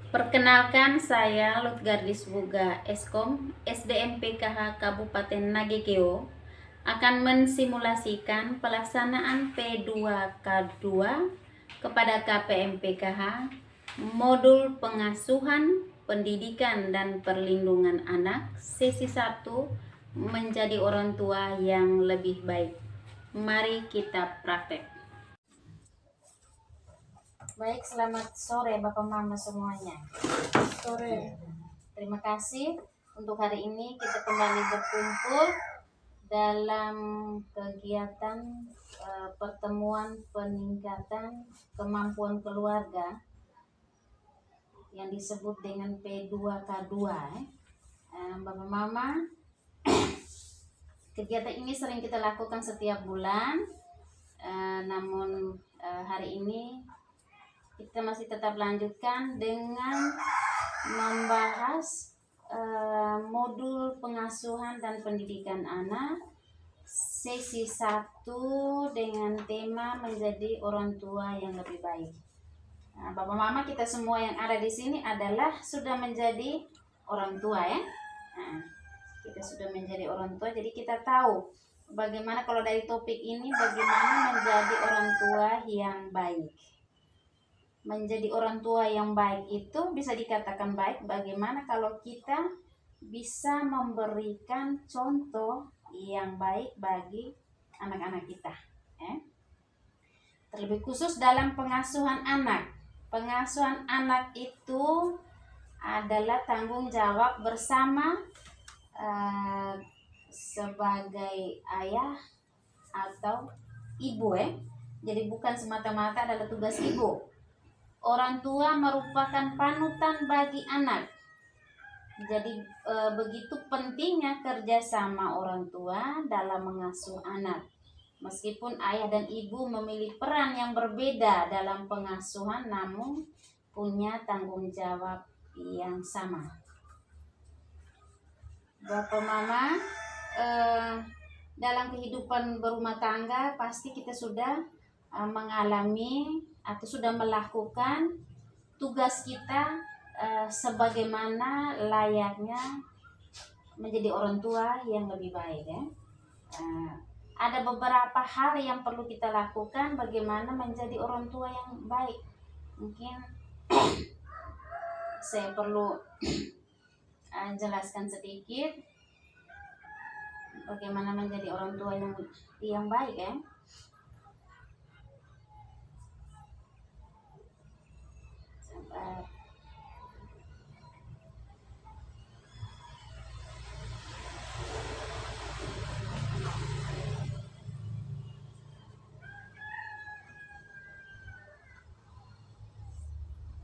Perkenalkan, saya Lutgardis Buga Eskom SDM PKH Kabupaten Nagekeo akan mensimulasikan pelaksanaan P2K2 kepada KPM PKH modul pengasuhan, pendidikan dan perlindungan anak sesi 1 menjadi orang tua yang lebih baik. Mari kita praktek. Baik, selamat sore Bapak Mama semuanya. Sore. Terima kasih untuk hari ini kita kembali berkumpul dalam kegiatan pertemuan peningkatan kemampuan keluarga yang disebut dengan P2K2. Bapak Mama, kegiatan ini sering kita lakukan setiap bulan, namun hari ini kita masih tetap lanjutkan dengan membahas modul pengasuhan dan pendidikan anak sesi 1 dengan tema menjadi orang tua yang lebih baik. Nah, Bapak Mama, kita semua yang ada di sini adalah sudah menjadi orang tua ya. Nah, kita sudah menjadi orang tua, jadi kita tahu bagaimana kalau dari topik ini bagaimana menjadi orang tua yang baik. Menjadi orang tua yang baik itu bisa dikatakan baik bagaimana kalau kita bisa memberikan contoh yang baik bagi anak-anak kita. Terlebih khusus dalam pengasuhan anak. Pengasuhan anak itu adalah tanggung jawab bersama sebagai ayah atau ibu Jadi bukan semata-mata adalah tugas ibu. Orang tua merupakan panutan bagi anak. Jadi begitu pentingnya kerjasama orang tua dalam mengasuh anak. Meskipun ayah dan ibu memiliki peran yang berbeda dalam pengasuhan, namun punya tanggung jawab yang sama. Bapak Mama, dalam kehidupan berumah tangga pasti kita sudah mengalami atau sudah melakukan tugas kita sebagaimana layaknya menjadi orang tua yang lebih baik Ada beberapa hal yang perlu kita lakukan bagaimana menjadi orang tua yang baik. Mungkin saya perlu jelaskan sedikit bagaimana menjadi orang tua yang baik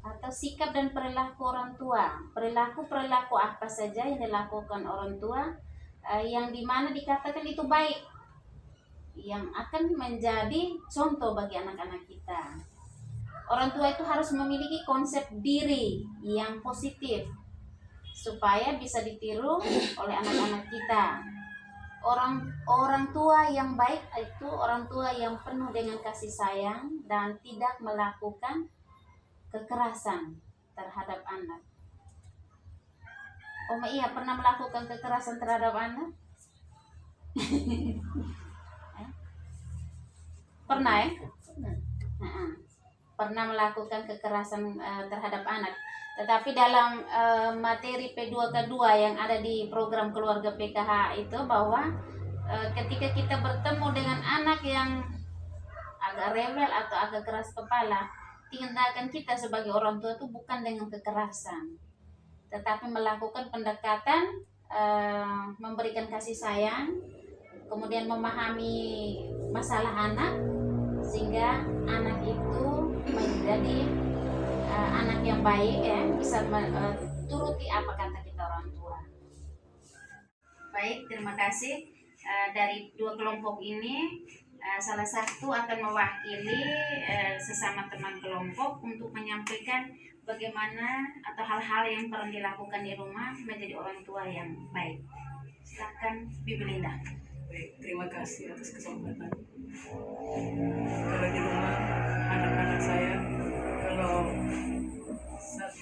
atau sikap dan perilaku orang tua. Perilaku apa saja yang dilakukan orang tua yang dimana dikatakan itu baik, yang akan menjadi contoh bagi anak-anak kita. Orang tua itu harus memiliki konsep diri yang positif supaya bisa ditiru oleh anak-anak kita. Orang tua yang baik itu orang tua yang penuh dengan kasih sayang dan tidak melakukan kekerasan terhadap anak. Oma iya pernah melakukan kekerasan terhadap anak? Pernah Pernah melakukan kekerasan terhadap anak. Tetapi dalam materi P2K2 yang ada di program keluarga PKH itu bahwa ketika kita bertemu dengan anak yang agak rewel atau agak keras kepala, tindakan kita sebagai orang tua itu bukan dengan kekerasan, tetapi melakukan pendekatan, memberikan kasih sayang, kemudian memahami masalah anak sehingga anak itu menjadi anak yang baik bisa turuti apa kata kita orang tua. Baik, terima kasih. Dari dua kelompok ini salah satu akan mewakili sesama teman kelompok untuk menyampaikan bagaimana atau hal-hal yang perlu dilakukan di rumah menjadi orang tua yang baik. Silakan Bibi Linda. Baik, terima kasih atas kesempatan. Kalau di rumah anak-anak saya, kalau saat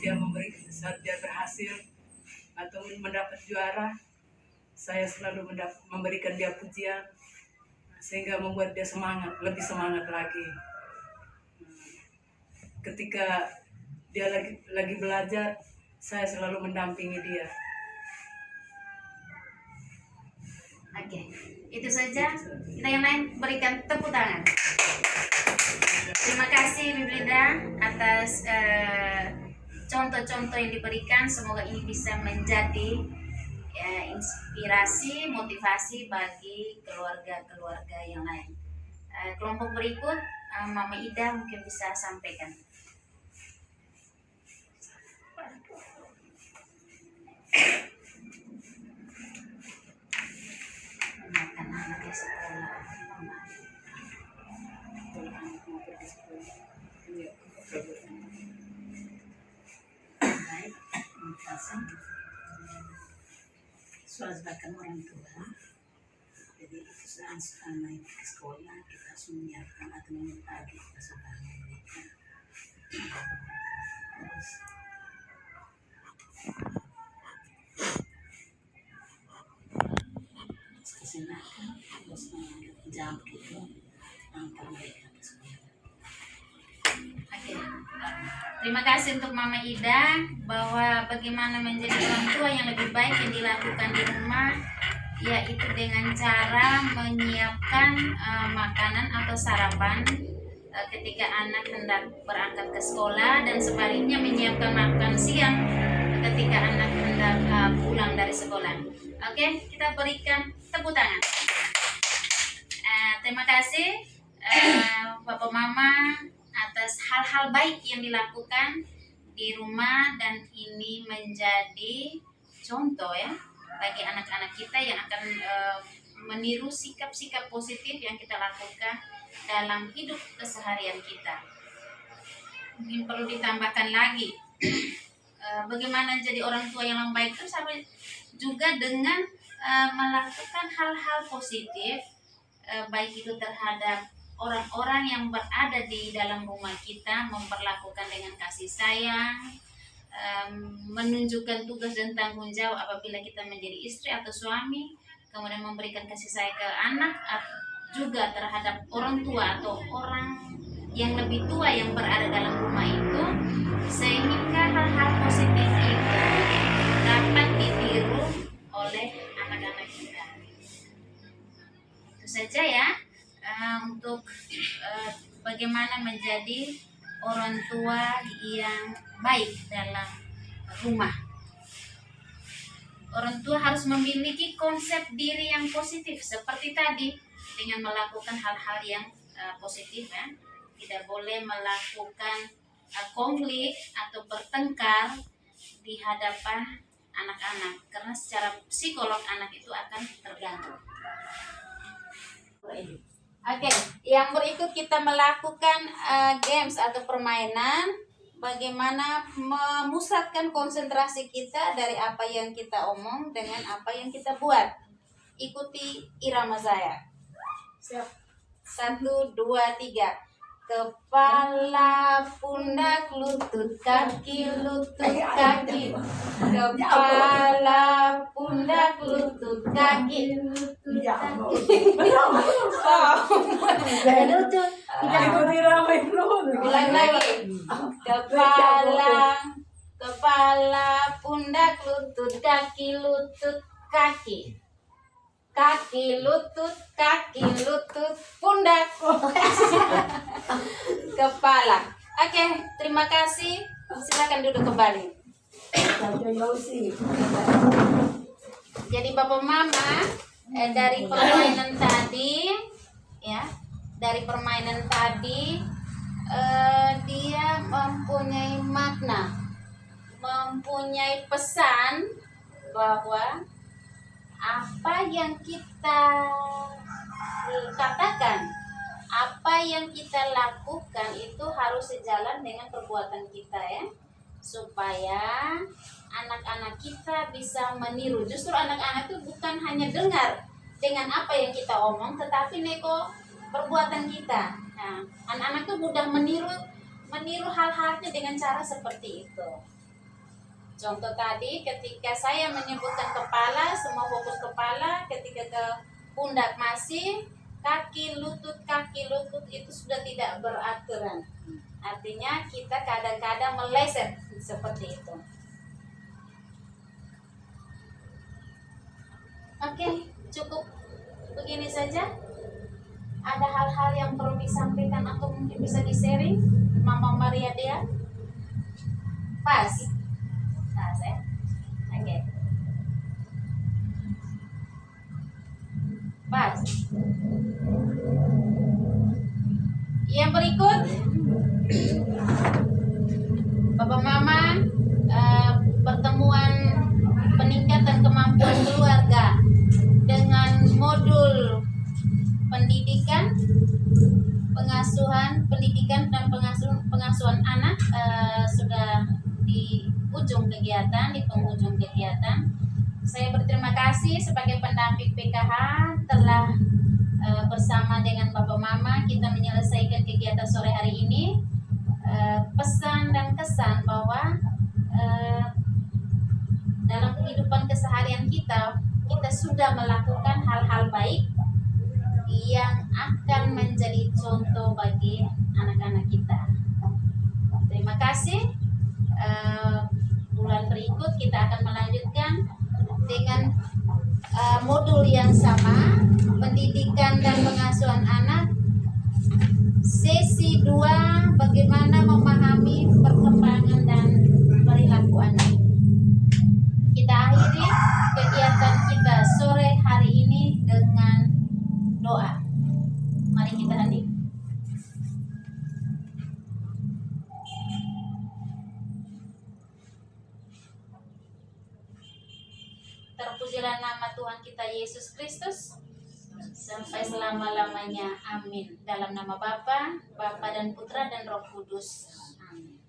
saat dia berhasil atau mendapat juara, saya selalu memberikan dia pujian sehingga membuat dia semangat, lebih semangat lagi. Ketika dia lagi belajar, saya selalu mendampingi dia. Oke, itu saja. Kita yang lain berikan tepuk tangan. Terima kasih Biblinda atas contoh-contoh yang diberikan. Semoga ini bisa menjadi inspirasi, motivasi bagi keluarga-keluarga yang lain. Kelompok berikut, Mama Ida mungkin bisa sampaikan. Makan anaknya sekolah. Baik, terima kasih. Suasana orang tua. Jadi itu saat naik ke sekolah kita harus menyiapkan atau membagi kesalahan mereka. Terus kesempatan terus jam gitu antar mereka ke sekolah. Oke. Terima kasih untuk Mama Ida bahwa bagaimana menjadi orang tua yang lebih baik yang dilakukan di rumah, yaitu dengan cara menyiapkan makanan atau sarapan ketika anak hendak berangkat ke sekolah, dan sebaliknya menyiapkan makan siang ketika anak hendak pulang dari sekolah. Oke, kita berikan tepuk tangan. Terima kasih Bapak Mama atas hal-hal baik yang dilakukan di rumah, dan ini menjadi contoh ya bagi anak-anak kita yang akan meniru sikap-sikap positif yang kita lakukan dalam hidup keseharian kita. Mungkin perlu ditambahkan lagi bagaimana jadi orang tua yang baik itu sampai juga dengan melakukan hal-hal positif, baik itu terhadap orang-orang yang berada di dalam rumah kita, memperlakukan dengan kasih sayang, menunjukkan tugas dan tanggung jawab apabila kita menjadi istri atau suami, kemudian memberikan kasih sayang ke anak, juga terhadap orang tua atau orang yang lebih tua yang berada dalam rumah itu, sehingga hal-hal positif itu dapat ditiru oleh anak-anak kita. Itu saja ya untuk bagaimana menjadi orang tua yang baik dalam rumah. Orang tua harus memiliki konsep diri yang positif seperti tadi, dengan melakukan hal-hal yang positif ya. Tidak boleh melakukan konflik atau bertengkar di hadapan anak-anak, karena secara psikolog anak itu akan terganggu. Oke, yang berikut kita melakukan games atau permainan. Bagaimana memusatkan konsentrasi kita dari apa yang kita omong dengan apa yang kita buat. Ikuti irama saya. Siap. 1, 2, 3. Kepala, pundak, lutut, kaki, lutut, kaki. Kepala, pundak, lutut, kaki, lutut, kaki. Ulang lagi. Kepala, pundak, lutut, kaki, kaki. Kaki, lutut, pundak, kepala. Oke, terima kasih. Silakan duduk kembali. Jadi Bapak Mama dari permainan tadi, ya, dia mempunyai makna, mempunyai pesan bahwa apa yang kita katakan, apa yang kita lakukan itu harus sejalan dengan perbuatan kita ya, supaya anak-anak kita bisa meniru. Justru anak-anak itu bukan hanya dengar dengan apa yang kita omong, tetapi neko perbuatan kita. Nah, anak-anak itu mudah meniru hal-halnya dengan cara seperti itu. Contoh tadi ketika saya menyebutkan kepala, semua fokus kepala, ketika ke pundak masih, kaki, lutut itu sudah tidak beraturan. Artinya kita kadang-kadang meleset seperti itu. Oke, cukup begini saja. Ada hal-hal yang perlu disampaikan atau mungkin bisa di-sharing, Mama Maria Dea? Pas ya? Oke. Pas. Yang berikut, Bapak Mama, pertemuan peningkatan kemampuan keluarga dengan modul pendidikan dan pengasuhan anak sudah di penghujung kegiatan. Saya berterima kasih sebagai pendamping PKH telah bersama dengan Bapak Mama kita menyelesaikan kegiatan sore hari ini. Pesan dan kesan bahwa dalam kehidupan keseharian kita sudah melakukan hal-hal baik yang akan menjadi contoh bagi anak-anak kita. Terima kasih. Bulan berikut kita akan melanjutkan dengan modul yang sama, pendidikan dan pengasuhan anak. Sesi 2, bagaimana memahami perkembangan dan perilaku anak. Kita akhiri kegiatan kita sore hari ini dengan doa. Mari kita hadir. Terpujilah nama Tuhan kita Yesus Kristus sampai selama-lamanya. Amin. Dalam nama Bapa dan Putra dan Roh Kudus. Amin.